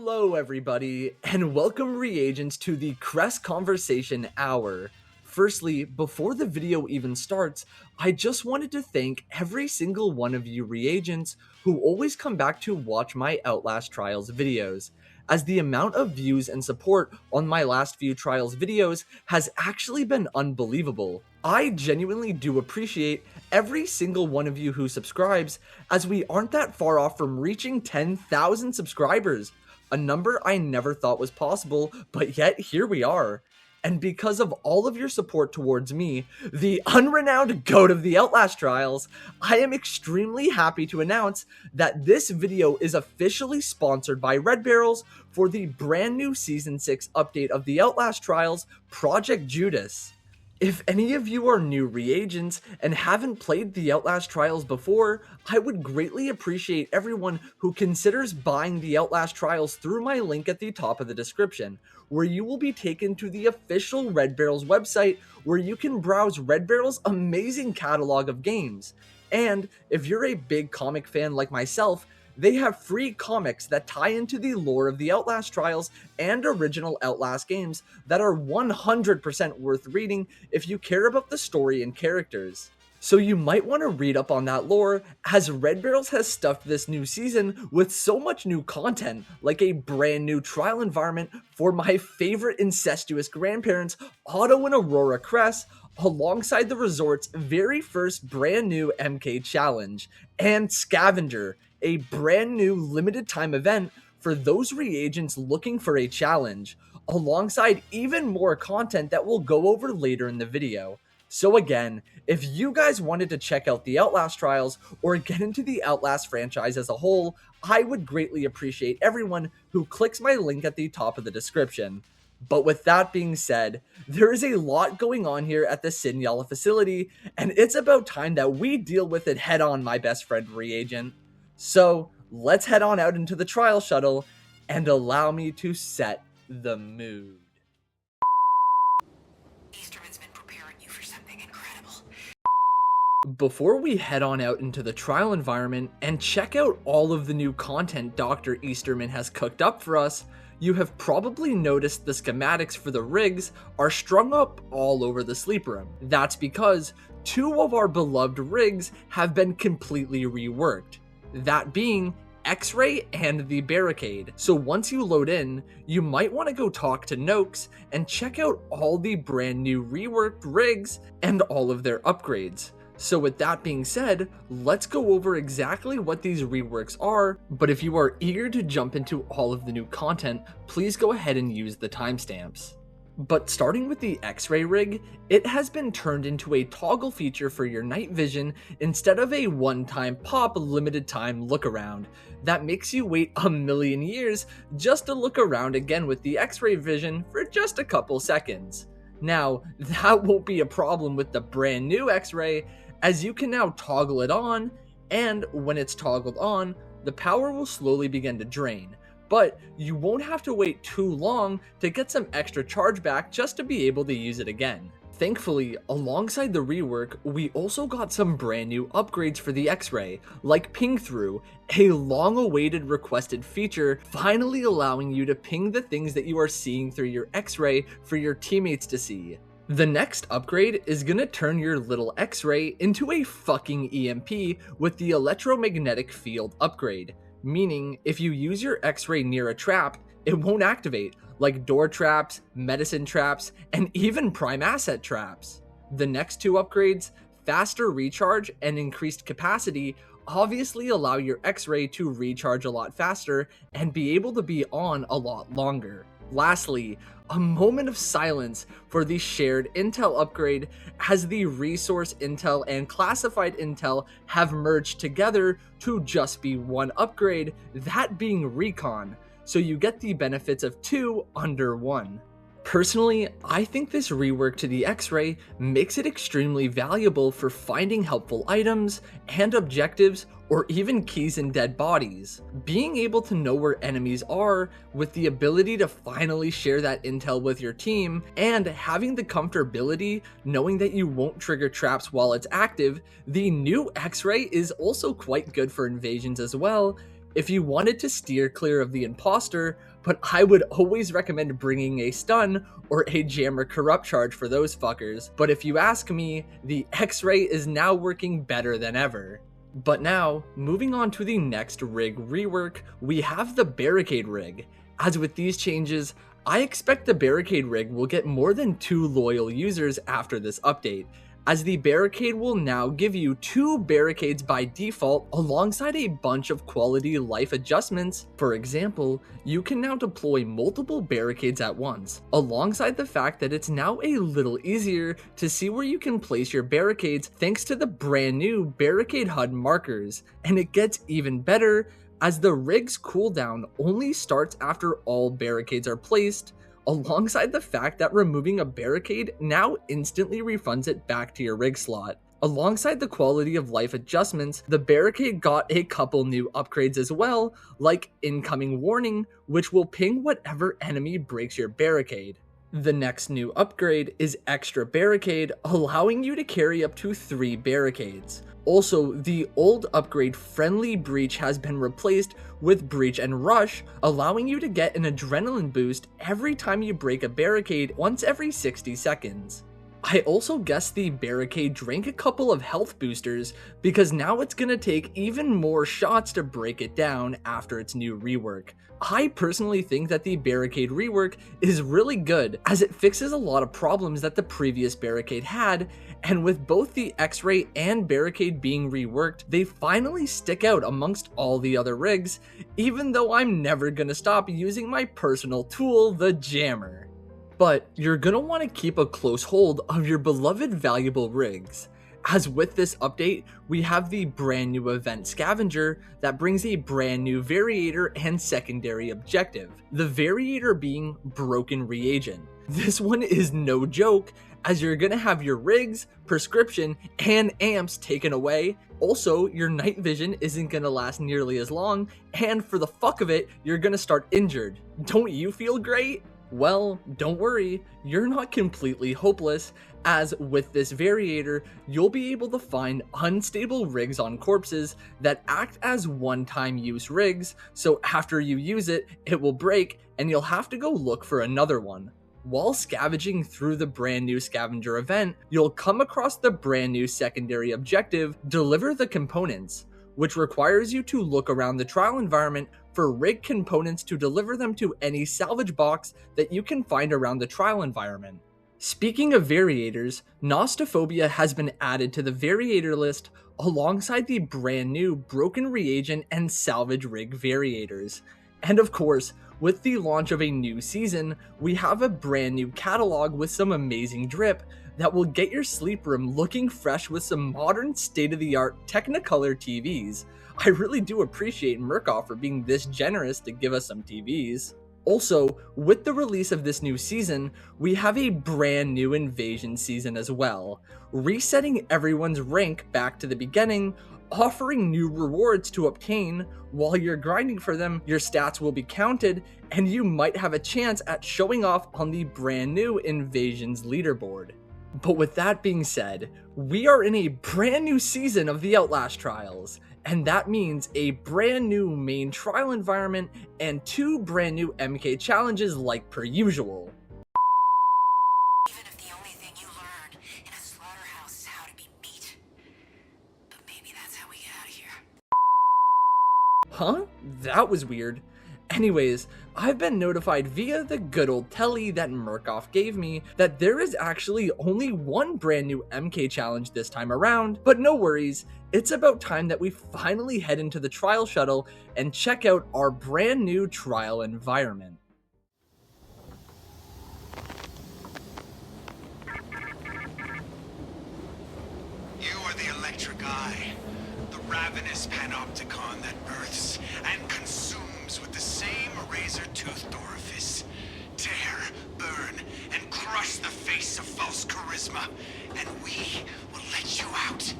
Hello everybody, and welcome reagents to the Crest Conversation Hour. Firstly, before the video even starts, I just wanted to thank every single one of you reagents who always come back to watch my Outlast Trials videos, as the amount of views and support on my last few Trials videos has actually been unbelievable. I genuinely do appreciate every single one of you who subscribes, as we aren't that far off from reaching 10,000 subscribers, a number I never thought was possible, but yet here we are. And because of all of your support towards me, the unrenowned GOAT of the Outlast Trials, I am extremely happy to announce that this video is officially sponsored by Red Barrels for the brand new Season 6 update of the Outlast Trials, Project Judas. If any of you are new reagents and haven't played the Outlast Trials before, I would greatly appreciate everyone who considers buying the Outlast Trials through my link at the top of the description, where you will be taken to the official Red Barrels website where you can browse Red Barrels' amazing catalog of games. And if you're a big comic fan like myself, they have free comics that tie into the lore of the Outlast Trials and original Outlast games that are 100% worth reading if you care about the story and characters. So you might want to read up on that lore, as Red Barrels has stuffed this new season with so much new content, like a brand new trial environment for my favorite incestuous grandparents, Otto and Aurora Cress, alongside the resort's very first brand new MK challenge, and Scavenger, a brand new limited time event for those reagents looking for a challenge, alongside even more content that we'll go over later in the video. So again, if you guys wanted to check out the Outlast Trials or get into the Outlast franchise as a whole, I would greatly appreciate everyone who clicks my link at the top of the description. But with that being said, there is a lot going on here at the Sinyala facility, and it's about time that we deal with it head on, my best friend reagent. So let's head on out into the trial shuttle and allow me to set the mood. Easterman's been preparing you for something incredible. Before we head on out into the trial environment and check out all of the new content Dr. Easterman has cooked up for us, you have probably noticed the schematics for the rigs are strung up all over the sleep room. That's because two of our beloved rigs have been completely reworked, that being X-Ray and the Barricade. So once you load in, you might want to go talk to Gaejooks and check out all the brand new reworked rigs and all of their upgrades. So with that being said, let's go over exactly what these reworks are, but if you are eager to jump into all of the new content, please go ahead and use the timestamps. But starting with the X-Ray rig, it has been turned into a toggle feature for your night vision instead of a one-time pop limited time look around that makes you wait a million years just to look around again with the X-Ray vision for just a couple seconds. Now, that won't be a problem with the brand new X-Ray, as you can now toggle it on, and when it's toggled on, the power will slowly begin to drain. But you won't have to wait too long to get some extra charge back just to be able to use it again. Thankfully, alongside the rework, we also got some brand new upgrades for the X-Ray, like Ping Through, a long-awaited requested feature finally allowing you to ping the things that you are seeing through your X-Ray for your teammates to see. The next upgrade is gonna turn your little X-Ray into a fucking EMP with the electromagnetic field upgrade, meaning if you use your X-Ray near a trap, it won't activate, like door traps, medicine traps, and even prime asset traps. The next two upgrades, faster recharge and increased capacity, obviously allow your X-Ray to recharge a lot faster and be able to be on a lot longer. Lastly, a moment of silence for the shared intel upgrade, as the resource intel and classified intel have merged together to just be one upgrade, that being recon, so you get the benefits of two under one. Personally, I think this rework to the X-Ray makes it extremely valuable for finding helpful items and objectives, or even keys in dead bodies. Being able to know where enemies are with the ability to finally share that intel with your team, and having the comfortability knowing that you won't trigger traps while it's active, the new X-Ray is also quite good for invasions as well. If you wanted to steer clear of the imposter, but I would always recommend bringing a stun or a jammer corrupt charge for those fuckers. But if you ask me, the X-ray is now working better than ever. But now, moving on to the next rig rework, we have the Barricade rig. As with these changes, I expect the Barricade rig will get more than 2 loyal users after this update, as the Barricade will now give you 2 barricades by default alongside a bunch of quality life adjustments. For example, you can now deploy multiple barricades at once, alongside the fact that it's now a little easier to see where you can place your barricades thanks to the brand new Barricade HUD markers, and it gets even better as the rig's cooldown only starts after all barricades are placed, alongside the fact that removing a barricade now instantly refunds it back to your rig slot. Alongside the quality of life adjustments, the Barricade got a couple new upgrades as well, like incoming warning, which will ping whatever enemy breaks your barricade. The next new upgrade is Extra Barricade, allowing you to carry up to 3 barricades. Also, the old upgrade Friendly Breach has been replaced with Breach and Rush, allowing you to get an adrenaline boost every time you break a barricade once every 60 seconds. I also guess the Barricade drank a couple of health boosters because now it's gonna take even more shots to break it down after its new rework. I personally think that the Barricade rework is really good as it fixes a lot of problems that the previous Barricade had, and with both the X-Ray and Barricade being reworked, they finally stick out amongst all the other rigs, even though I'm never gonna stop using my personal tool, the Jammer. But you're gonna want to keep a close hold of your beloved valuable rigs, as with this update, we have the brand new event Scavenger that brings a brand new Variator and secondary objective, the Variator being Broken Reagent. This one is no joke, as you're gonna have your rigs, prescription, and amps taken away. Also, your night vision isn't gonna last nearly as long, and for the fuck of it, you're gonna start injured. Don't you feel great? Well, don't worry, you're not completely hopeless, as with this Variator, you'll be able to find unstable rigs on corpses that act as one-time use rigs, so after you use it, it will break and you'll have to go look for another one. While scavenging through the brand new Scavenger event, you'll come across the brand new secondary objective, Deliver the Components, which requires you to look around the trial environment for rig components to deliver them to any salvage box that you can find around the trial environment. Speaking of Variators, Nostophobia has been added to the Variator list alongside the brand new Broken Reagent and Salvage Rig Variators. And of course, with the launch of a new season, we have a brand new catalog with some amazing drip that will get your sleep room looking fresh with some modern state-of-the-art Technicolor TVs. I really do appreciate Murkoff for being this generous to give us some TVs. Also, with the release of this new season, we have a brand new Invasion season as well, resetting everyone's rank back to the beginning, offering new rewards to obtain. While you're grinding for them, your stats will be counted, and you might have a chance at showing off on the brand new Invasions leaderboard. But with that being said, we are in a brand new season of the Outlast trials, and that means a brand new main trial environment and 2 brand new MK challenges like per usual. Even if the only thing you learn in a slaughterhouse is how to be meat. But maybe that's how we get out of here. Huh? That was weird. Anyways, I've been notified via the good old telly that Murkoff gave me that there is actually only one brand new MK challenge this time around, but no worries, it's about time that we finally head into the trial shuttle and check out our brand new trial environment. You are the Electric Eye, the ravenous panopticon that births and consumes with the same razor-toothed orifice. Tear, burn, and crush the face of false charisma, and we will let you out.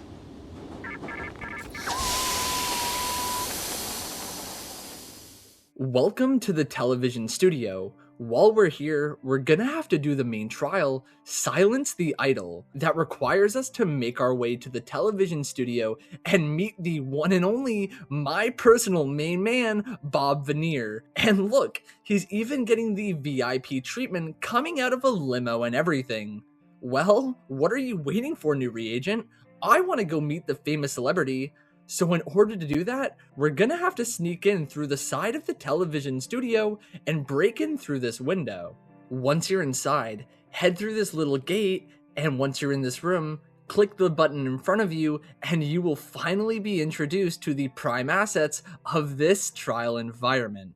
Welcome to the television studio, While we're here, we're gonna have to do the main trial, Silence the Idol, that requires us to make our way to the television studio and meet the one and only, my personal main man, Bob Veneer. And look, he's even getting the VIP treatment coming out of a limo and everything. Well, what are you waiting for, new reagent? I want to go meet the famous celebrity. So in order to do that, we're gonna have to sneak in through the side of the television studio and break in through this window. Once you're inside, head through this little gate, and once you're in this room, click the button in front of you, and you will finally be introduced to the prime assets of this trial environment.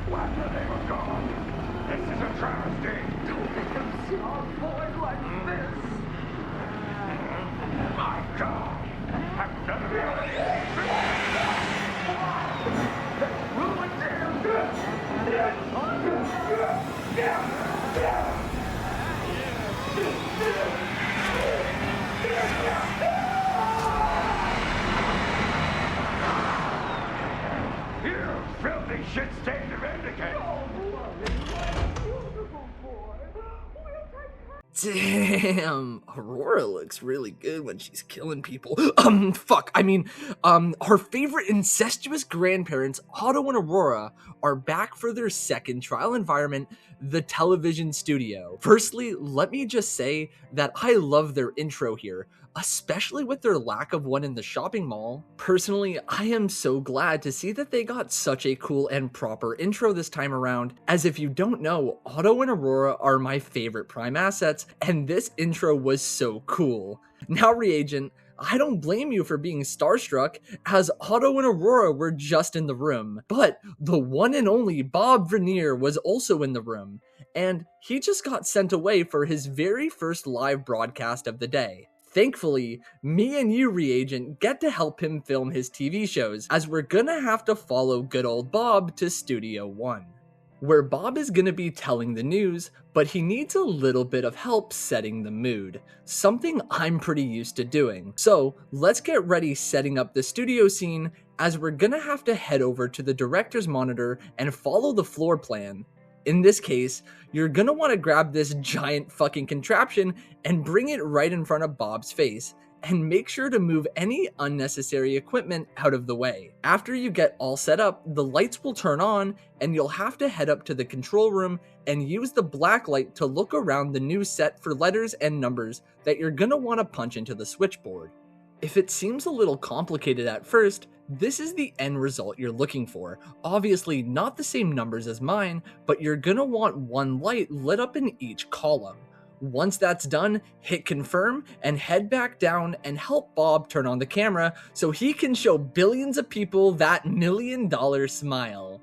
What in the name of God? This is a travesty. Don't make him see our boy like this. My God. Have none of you. They ruined him. You filthy shit-stained mendicant. Damn, Aurora looks really good when she's killing people. Our favorite incestuous grandparents, Otto and Aurora, are back for their second trial environment, the television studio. Firstly, let me just say that I love their intro here, especially with their lack of one in the shopping mall. Personally, I am so glad to see that they got such a cool and proper intro this time around, as if you don't know, Otto and Aurora are my favorite prime assets, and this intro was so cool. Now, reagent, I don't blame you for being starstruck, as Otto and Aurora were just in the room, but the one and only Bob Veneer was also in the room, and he just got sent away for his very first live broadcast of the day. Thankfully, me and you, reagent, get to help him film his TV shows, as we're gonna have to follow good old Bob to Studio 1, where Bob is gonna be telling the news, but he needs a little bit of help setting the mood, something I'm pretty used to doing. So let's get ready setting up the studio scene, as we're gonna have to head over to the director's monitor and follow the floor plan. In this case, you're gonna want to grab this giant fucking contraption and bring it right in front of Bob's face, and make sure to move any unnecessary equipment out of the way. After you get all set up, the lights will turn on, and you'll have to head up to the control room and use the black light to look around the new set for letters and numbers that you're gonna want to punch into the switchboard. If it seems a little complicated at first, this is the end result you're looking for. Obviously not the same numbers as mine, but you're gonna want one light lit up in each column. Once that's done, hit confirm and head back down and help Bob turn on the camera so he can show billions of people that $1 million smile.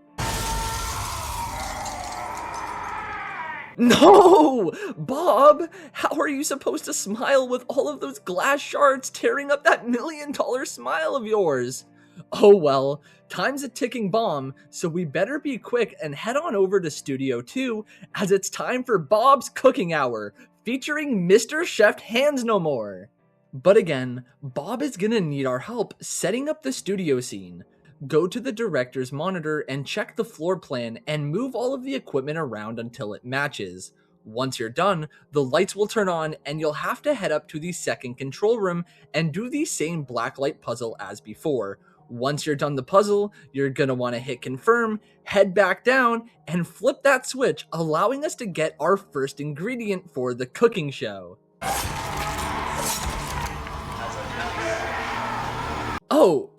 No! Bob! How are you supposed to smile with all of those glass shards tearing up that $1 million smile of yours? Oh well, time's a ticking bomb, so we better be quick and head on over to Studio 2, as it's time for Bob's Cooking Hour, featuring Mr. Chef Hands No More. But again, Bob is gonna need our help setting up the studio scene. Go to the director's monitor and check the floor plan and move all of the equipment around until it matches. Once you're done, the lights will turn on and you'll have to head up to the second control room and do the same blacklight puzzle as before. Once you're done the puzzle, you're gonna want to hit confirm, head back down, and flip that switch, allowing us to get our first ingredient for the cooking show. Oh,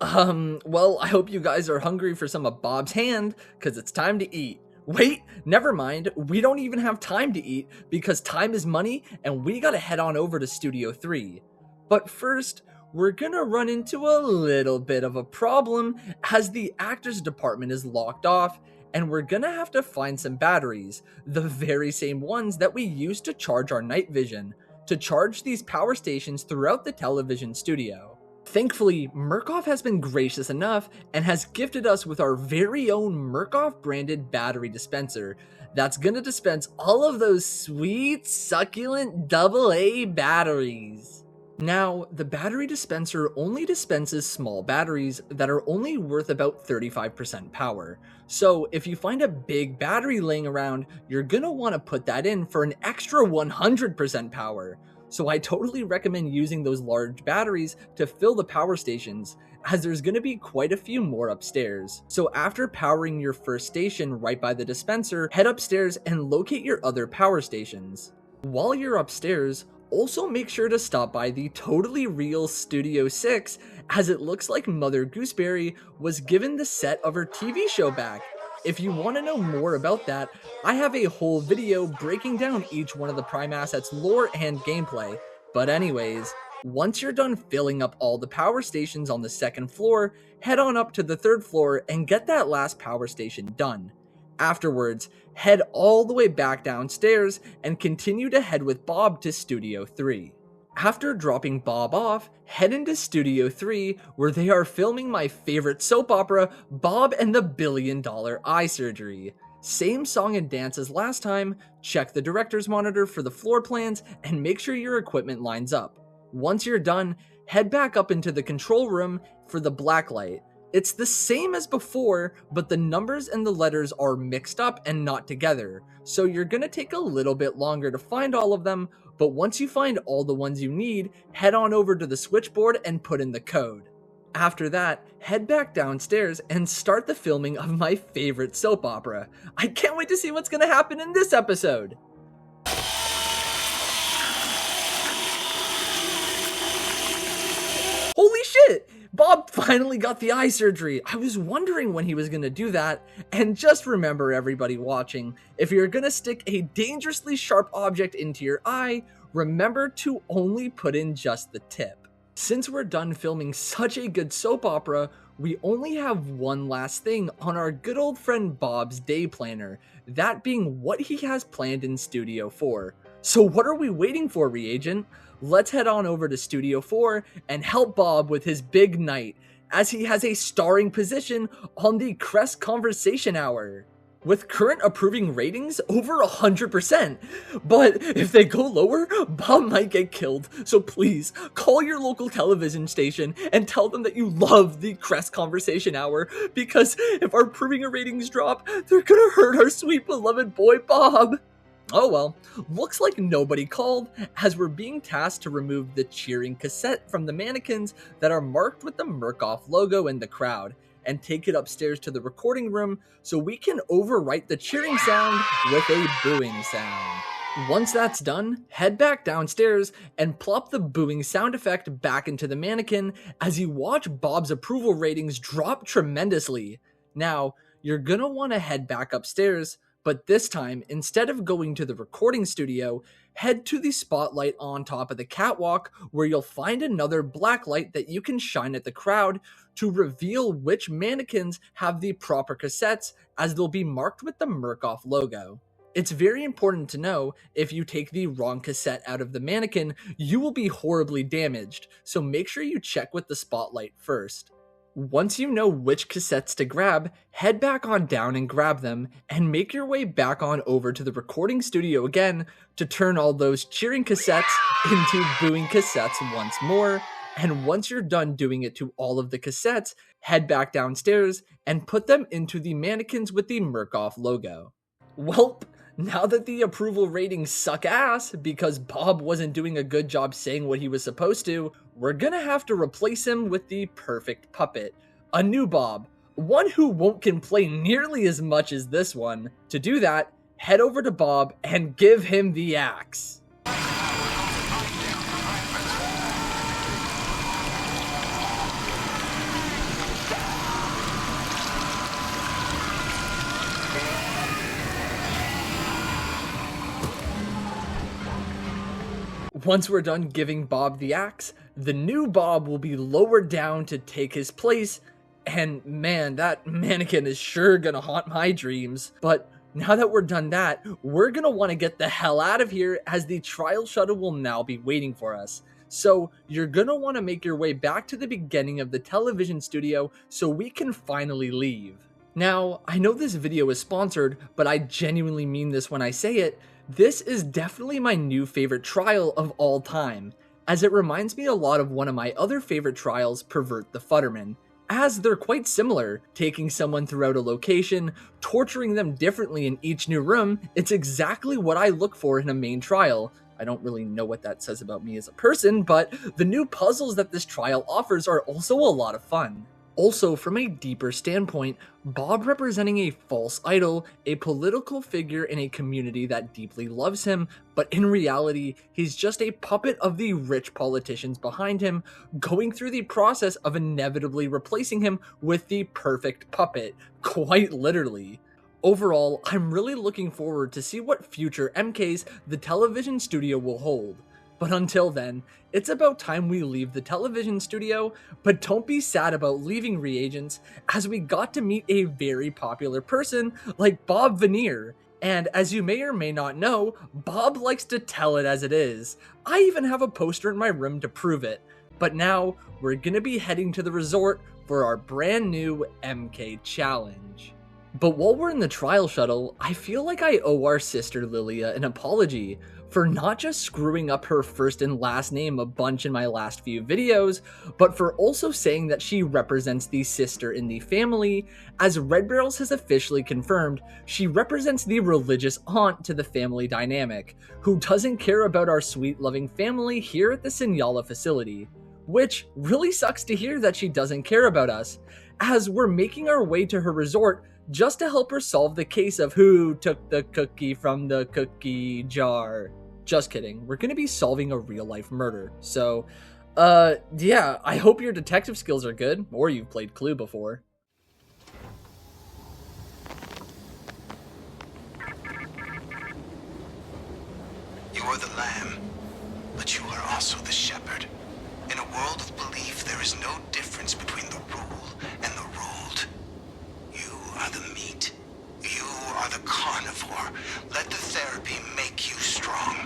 well, I hope you guys are hungry for some of Bob's hand, because it's time to eat. Wait, never mind, we don't even have time to eat, because time is money, and we gotta head on over to Studio 3. But first, we're gonna run into a little bit of a problem, as the actors department is locked off, and we're gonna have to find some batteries, the very same ones that we used to charge our night vision, to charge these power stations throughout the television studio. Thankfully, Murkoff has been gracious enough and has gifted us with our very own Murkoff branded battery dispenser that's gonna dispense all of those sweet, succulent AA batteries. Now, the battery dispenser only dispenses small batteries that are only worth about 35% power. So if you find a big battery laying around, you're gonna want to put that in for an extra 100% power. So I totally recommend using those large batteries to fill the power stations, as there's gonna be quite a few more upstairs. So after powering your first station right by the dispenser, head upstairs and locate your other power stations. While you're upstairs, also make sure to stop by the totally real Studio 6, as it looks like Mother Gooseberry was given the set of her TV show back. If you want to know more about that, I have a whole video breaking down each one of the Prime Assets lore and gameplay. But anyways, once you're done filling up all the power stations on the second floor, head on up to the third floor and get that last power station done. Afterwards, head all the way back downstairs and continue to head with Bob to Studio 3. After dropping Bob off, head into Studio 3 where they are filming my favorite soap opera, Bob and the $1 Billion Eye Surgery. Same song and dance as last time, check the director's monitor for the floor plans and make sure your equipment lines up. Once you're done, head back up into the control room for the blacklight. It's the same as before, but the numbers and the letters are mixed up and not together, so you're gonna take a little bit longer to find all of them, but once you find all the ones you need, head on over to the switchboard and put in the code. After that, head back downstairs and start the filming of my favorite soap opera. I can't wait to see what's gonna happen in this episode! Holy shit! Bob finally got the eye surgery. I was wondering when he was going to do that. And just remember, everybody watching, if you're going to stick a dangerously sharp object into your eye, remember to only put in just the tip. Since we're done filming such a good soap opera, we only have one last thing on our good old friend Bob's day planner, that being what he has planned in Studio 4. So what are we waiting for, Reagent? Let's head on over to Studio 4 and help Bob with his big night, as he has a starring position on the Crest Conversation Hour, with current approving ratings over 100%. But if they go lower, Bob might get killed, so please call your local television station and tell them that you love the Crest Conversation Hour, because if our approving ratings drop, they're gonna hurt our sweet beloved boy Bob. Oh well, looks like nobody called, as we're being tasked to remove the cheering cassette from the mannequins that are marked with the Murkoff logo in the crowd, and take it upstairs to the recording room so we can overwrite the cheering sound with a booing sound. Once that's done, head back downstairs and plop the booing sound effect back into the mannequin as you watch Bob's approval ratings drop tremendously. Now, you're gonna want to head back upstairs, but this time, instead of going to the recording studio, head to the spotlight on top of the catwalk where you'll find another black light that you can shine at the crowd to reveal which mannequins have the proper cassettes, as they'll be marked with the Murkoff logo. It's very important to know, if you take the wrong cassette out of the mannequin, you will be horribly damaged, so make sure you check with the spotlight first. Once you know which cassettes to grab, head back on down and grab them, and make your way back on over to the recording studio again to turn all those cheering cassettes into booing cassettes once more. And once you're done doing it to all of the cassettes, head back downstairs and put them into the mannequins with the Murkoff logo. Welp, now that the approval ratings suck ass because Bob wasn't doing a good job saying what he was supposed to, we're gonna have to replace him with the perfect puppet. A new Bob, one who won't complain nearly as much as this one. To do that, head over to Bob and give him the axe. Once we're done giving Bob the axe, the new Bob will be lowered down to take his place, and man, that mannequin is sure gonna haunt my dreams. But now that we're done that, we're gonna want to get the hell out of here, as the trial shuttle will now be waiting for us. So you're gonna want to make your way back to the beginning of the television studio so we can finally leave. Now, I know this video is sponsored, but I genuinely mean this when I say it. This is definitely my new favorite trial of all time, as it reminds me a lot of one of my other favorite trials, Pervert the Futterman, as they're quite similar, taking someone throughout a location, torturing them differently in each new room. It's exactly what I look for in a main trial. I don't really know what that says about me as a person, but the new puzzles that this trial offers are also a lot of fun. Also, from a deeper standpoint, Bob representing a false idol, a political figure in a community that deeply loves him, but in reality, he's just a puppet of the rich politicians behind him, going through the process of inevitably replacing him with the perfect puppet, quite literally. Overall, I'm really looking forward to see what future MKs the television studio will hold. But until then, it's about time we leave the television studio, but don't be sad about leaving Reagents, as we got to meet a very popular person like Bob Veneer. And as you may or may not know, Bob likes to tell it as it is. I even have a poster in my room to prove it. But now, we're gonna be heading to the resort for our brand new MK challenge. But while we're in the trial shuttle, I feel like I owe our sister Lilia an apology for not just screwing up her first and last name a bunch in my last few videos, but for also saying that she represents the sister in the family. As Red Barrels has officially confirmed, she represents the religious aunt to the family dynamic, who doesn't care about our sweet loving family here at the Sinyala facility. Which really sucks to hear that she doesn't care about us, as we're making our way to her resort just to help her solve the case of who took the cookie from the cookie jar. Just kidding, we're gonna be solving a real life murder. So, yeah, I hope your detective skills are good, or you've played Clue before. You are the lamb, but you are also the shepherd. In a world of belief, there is no difference between the rule and the ruled. You are the meat. You are the carnivore. Let the therapy make you strong.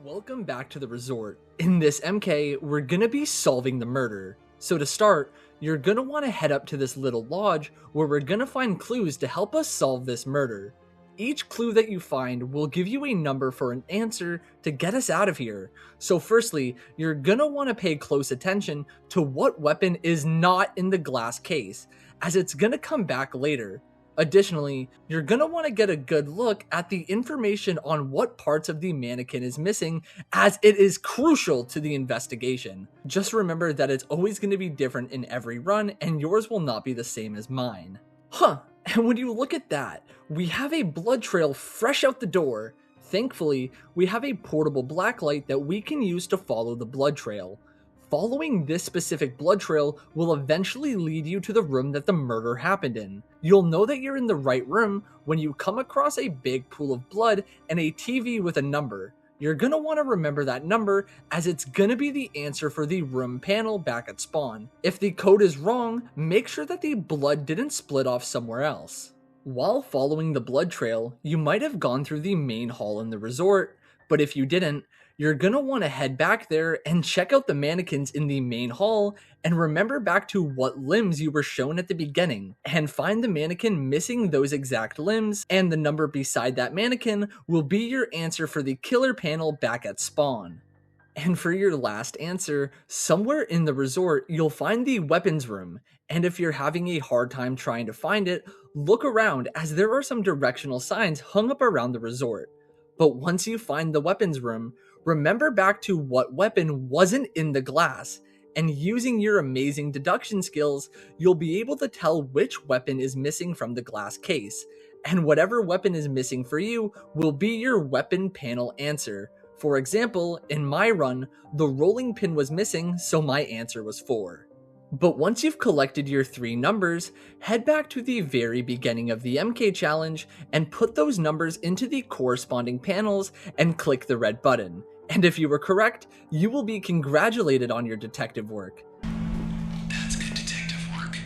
Welcome back to the resort. In this MK, we're gonna be solving the murder. So to start, you're gonna want to head up to this little lodge where we're gonna find clues to help us solve this murder. Each clue that you find will give you a number for an answer to get us out of here. So firstly, you're gonna want to pay close attention to what weapon is not in the glass case, as it's gonna come back later. Additionally, you're gonna want to get a good look at the information on what parts of the mannequin is missing, as it is crucial to the investigation. Just remember that it's always going to be different in every run, and yours will not be the same as mine. And when you look at that, we have a blood trail fresh out the door. Thankfully, we have a portable blacklight that we can use to follow the blood trail. Following this specific blood trail will eventually lead you to the room that the murder happened in. You'll know that you're in the right room when you come across a big pool of blood and a TV with a number. You're gonna want to remember that number, as it's gonna be the answer for the room panel back at spawn. If the code is wrong, make sure that the blood didn't split off somewhere else. While following the blood trail, you might have gone through the main hall in the resort, but if you didn't, you're gonna want to head back there and check out the mannequins in the main hall and remember back to what limbs you were shown at the beginning and find the mannequin missing those exact limbs, and the number beside that mannequin will be your answer for the killer panel back at spawn. And for your last answer, somewhere in the resort you'll find the weapons room, and if you're having a hard time trying to find it, look around, as there are some directional signs hung up around the resort. But once you find the weapons room, remember back to what weapon wasn't in the glass, and using your amazing deduction skills, you'll be able to tell which weapon is missing from the glass case, and whatever weapon is missing for you will be your weapon panel answer. For example, in my run, the rolling pin was missing, so my answer was 4. But once you've collected your 3 numbers, head back to the very beginning of the MK challenge and put those numbers into the corresponding panels and click the red button. And if you were correct, you will be congratulated on your detective work. That's good detective work.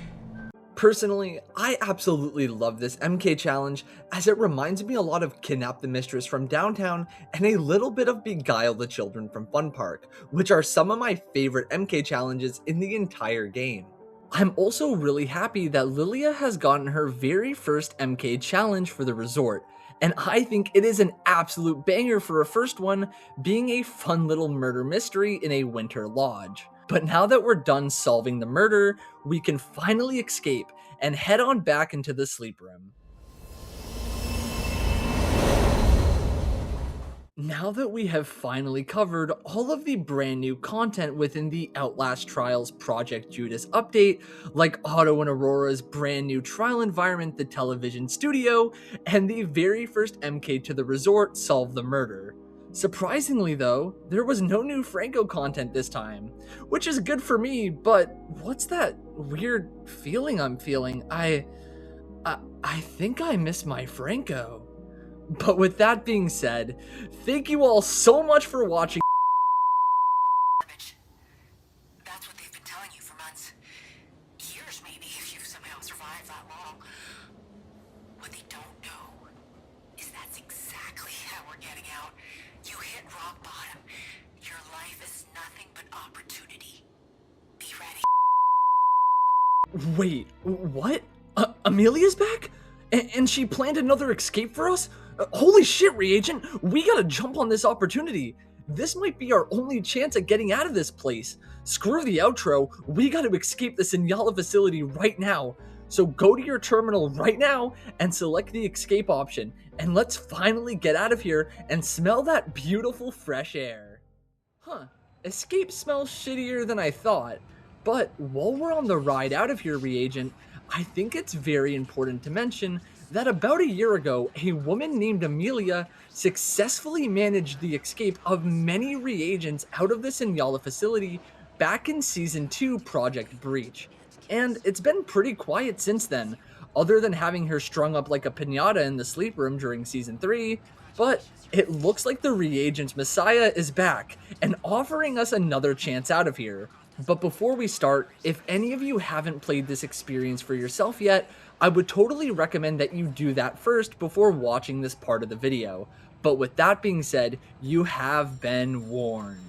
Personally, I absolutely love this MK challenge as it reminds me a lot of Kidnap the Mistress from Downtown and a little bit of Beguile the Children from Fun Park, which are some of my favorite MK challenges in the entire game. I'm also really happy that Lilia has gotten her very first MK challenge for the resort, and I think it is an absolute banger for a first one, being a fun little murder mystery in a winter lodge. But now that we're done solving the murder, we can finally escape and head on back into the sleep room. Now that we have finally covered all of the brand new content within the Outlast Trials Project Judas update, like Otto and Aurora's brand new trial environment, the television studio, and the very first MK to the resort solve the murder. Surprisingly though, there was no new Franco content this time, which is good for me, but what's that weird feeling I'm feeling? I think I miss my Franco. But with that being said, thank you all so much for watching. That's what they've been telling you for months. Years maybe, if you've somehow survived that long. What they don't know is that's exactly how we're getting out. You hit rock bottom. Your life is nothing but opportunity. Be ready. Wait, what? Amelia's back? And she planned another escape for us? Holy shit, Reagent! We gotta jump on this opportunity. This might be our only chance at getting out of this place. Screw the outro, we gotta escape the Signala facility right now. So go to your terminal right now and select the escape option, and let's finally get out of here and smell that beautiful fresh air. Huh, escape smells shittier than I thought, but while we're on the ride out of here, Reagent, I think it's very important to mention that about a year ago, a woman named Amelia successfully managed the escape of many reagents out of the Signala facility back in Season 2 Project Breach. And it's been pretty quiet since then, other than having her strung up like a piñata in the sleep room during Season 3, but it looks like the reagent's messiah is back and offering us another chance out of here. But before we start, if any of you haven't played this experience for yourself yet, I would totally recommend that you do that first before watching this part of the video. But with that being said, you have been warned.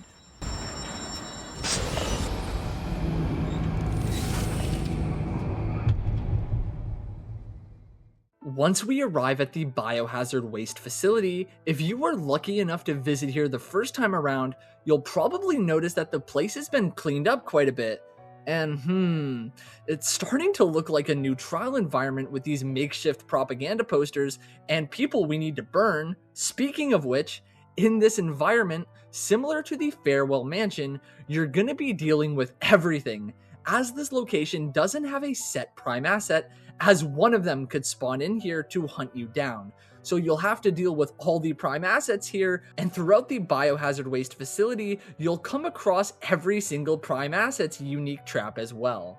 Once we arrive at the biohazard waste facility, if you were lucky enough to visit here the first time around, you'll probably notice that the place has been cleaned up quite a bit. And it's starting to look like a new trial environment with these makeshift propaganda posters and people we need to burn. Speaking of which, in this environment, similar to the Farewell Mansion, you're gonna be dealing with everything, as this location doesn't have a set prime asset, as one of them could spawn in here to hunt you down. So you'll have to deal with all the prime assets here, and throughout the biohazard waste facility, you'll come across every single prime asset's unique trap as well.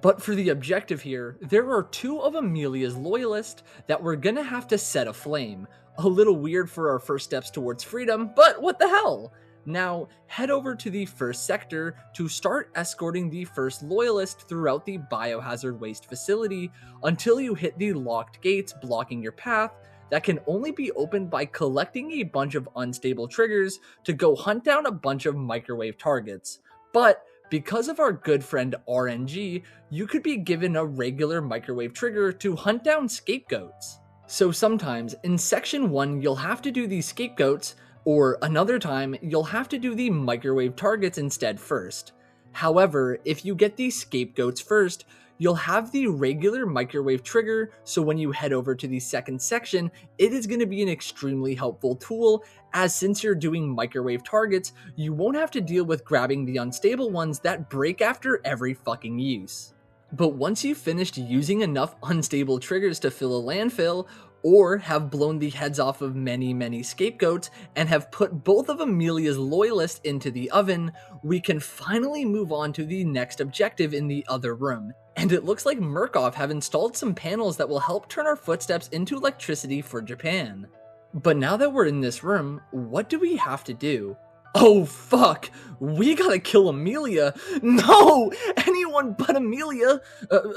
But for the objective here, there are two of Amelia's loyalists that we're gonna have to set aflame. A little weird for our first steps towards freedom, but what the hell? Now, head over to the first sector to start escorting the first loyalist throughout the biohazard waste facility until you hit the locked gates blocking your path that can only be opened by collecting a bunch of unstable triggers to go hunt down a bunch of microwave targets. But because of our good friend RNG, you could be given a regular microwave trigger to hunt down scapegoats. So sometimes in section 1 you'll have to do these scapegoats, or another time you'll have to do the microwave targets instead first. However, if you get these scapegoats first, you'll have the regular microwave trigger, so when you head over to the second section, it is going to be an extremely helpful tool, as since you're doing microwave targets, you won't have to deal with grabbing the unstable ones that break after every fucking use. But once you've finished using enough unstable triggers to fill a landfill, or have blown the heads off of many scapegoats and have put both of Amelia's loyalists into the oven, we can finally move on to the next objective in the other room. And it looks like Murkoff have installed some panels that will help turn our footsteps into electricity for Japan. But now that we're in this room, what do we have to do? Oh fuck! We gotta kill Amelia! No! Anyone but Amelia!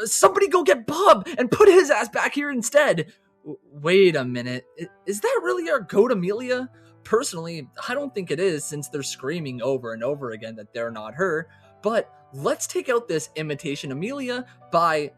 Somebody go get Bob and put his ass back here instead! Wait a minute, is that really our goat Amelia? Personally, I don't think it is, since they're screaming over and over again that they're not her, but let's take out this imitation Amelia by,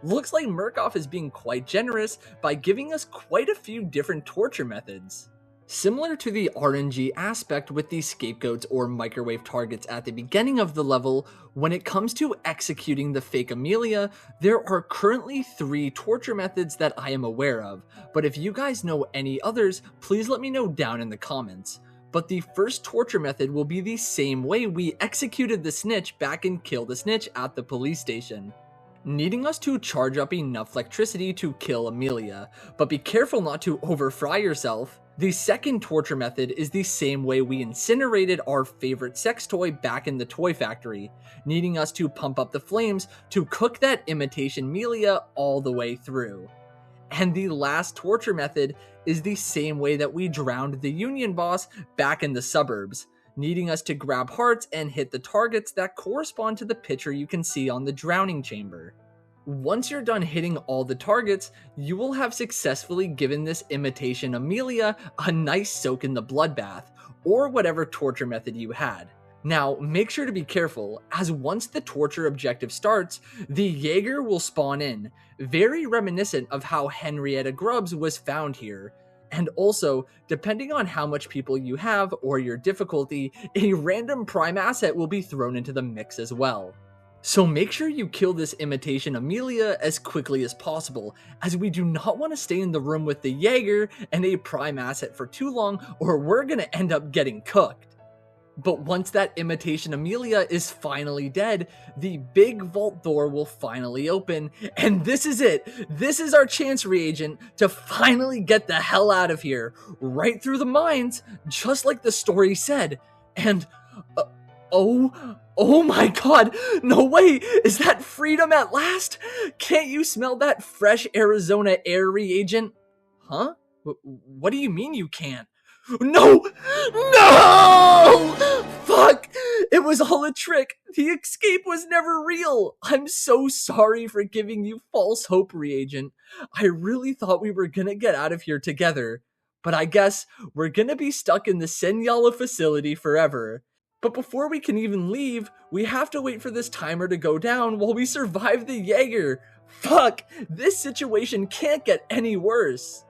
looks like Murkoff is being quite generous by giving us quite a few different torture methods. Similar to the RNG aspect with the scapegoats or microwave targets at the beginning of the level, when it comes to executing the fake Amelia, there are currently 3 torture methods that I am aware of, but if you guys know any others, please let me know down in the comments. But the first torture method will be the same way we executed the snitch back in Kill the Snitch at the police station, needing us to charge up enough electricity to kill Amelia, but be careful not to overfry yourself. The second torture method is the same way we incinerated our favorite sex toy back in the toy factory, needing us to pump up the flames to cook that imitation Amelia all the way through. And the last torture method is the same way that we drowned the Union boss back in the suburbs, needing us to grab hearts and hit the targets that correspond to the picture you can see on the drowning chamber. Once you're done hitting all the targets, you will have successfully given this imitation Amelia a nice soak in the bloodbath, or whatever torture method you had. Now, make sure to be careful, as once the torture objective starts, the Jaeger will spawn in, very reminiscent of how Henrietta Grubbs was found here. And also, depending on how much people you have or your difficulty, a random prime asset will be thrown into the mix as well. So make sure you kill this imitation Amelia as quickly as possible, as we do not want to stay in the room with the Jaeger and a prime asset for too long, or we're going to end up getting cooked. But once that imitation Amelia is finally dead, the big vault door will finally open, and this is it. This is our chance, reagent, to finally get the hell out of here, right through the mines, just like the story said. And oh my god, no way, is that freedom at last? Can't you smell that fresh Arizona air, reagent? Huh? What do you mean you can't? No! Fuck! It was all a trick. The escape was never real. I'm so sorry for giving you false hope, reagent. I really thought we were gonna get out of here together. But I guess we're gonna be stuck in the Senyala facility forever. But before we can even leave, we have to wait for this timer to go down while we survive the Jaeger. Fuck! This situation can't get any worse.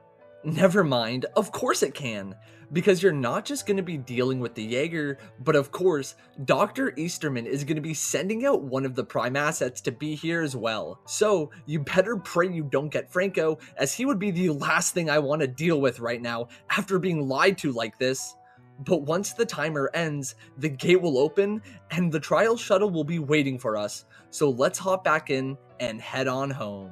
Never mind, of course it can. Because you're not just going to be dealing with the Jaeger, but of course, Dr. Easterman is going to be sending out one of the prime assets to be here as well. So, you better pray you don't get Franco, as he would be the last thing I want to deal with right now after being lied to like this. But once the timer ends, the gate will open and the trial shuttle will be waiting for us. So let's hop back in and head on home.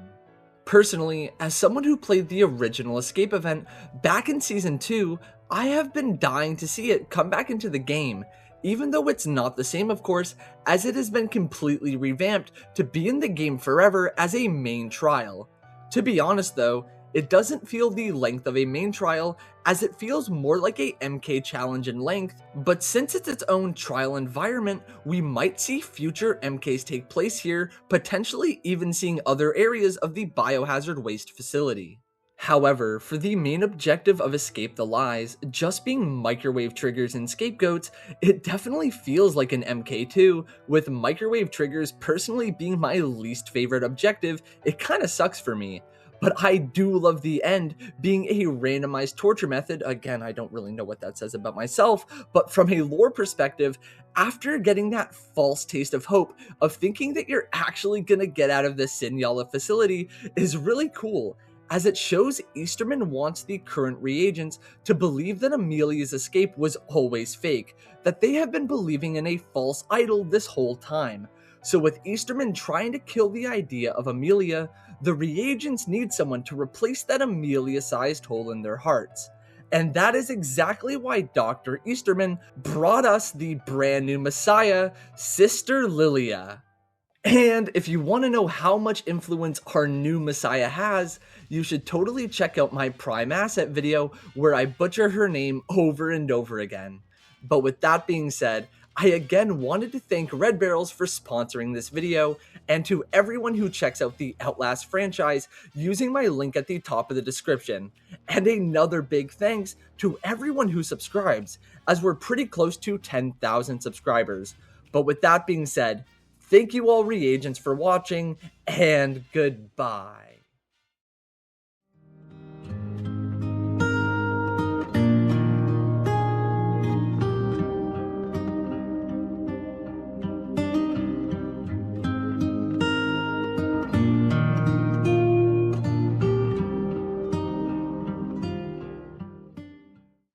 Personally, as someone who played the original Escape event back in Season 2, I have been dying to see it come back into the game, even though it's not the same, of course, as it has been completely revamped to be in the game forever as a main trial. To be honest though, it doesn't feel the length of a main trial, as it feels more like a MK challenge in length, but since it's its own trial environment, we might see future MKs take place here, potentially even seeing other areas of the biohazard waste facility. However, for the main objective of Escape the Lies, just being microwave triggers and scapegoats, it definitely feels like an MK2, with microwave triggers personally being my least favorite objective. It kinda sucks for me. But I do love the end being a randomized torture method. Again, I don't really know what that says about myself, but from a lore perspective, after getting that false taste of hope of thinking that you're actually gonna get out of this Senyala facility is really cool, as it shows Easterman wants the current reagents to believe that Amelia's escape was always fake, that they have been believing in a false idol this whole time. So with Easterman trying to kill the idea of Amelia, the reagents need someone to replace that Amelia-sized hole in their hearts. And that is exactly why Dr. Easterman brought us the brand new Messiah, Sister Lilia. And if you want to know how much influence our new Messiah has, you should totally check out my Prime Asset video where I butcher her name over and over again. But with that being said, I again wanted to thank Red Barrels for sponsoring this video, and to everyone who checks out the Outlast franchise using my link at the top of the description. And another big thanks to everyone who subscribes, as we're pretty close to 10,000 subscribers. But with that being said, thank you all reagents for watching, and goodbye.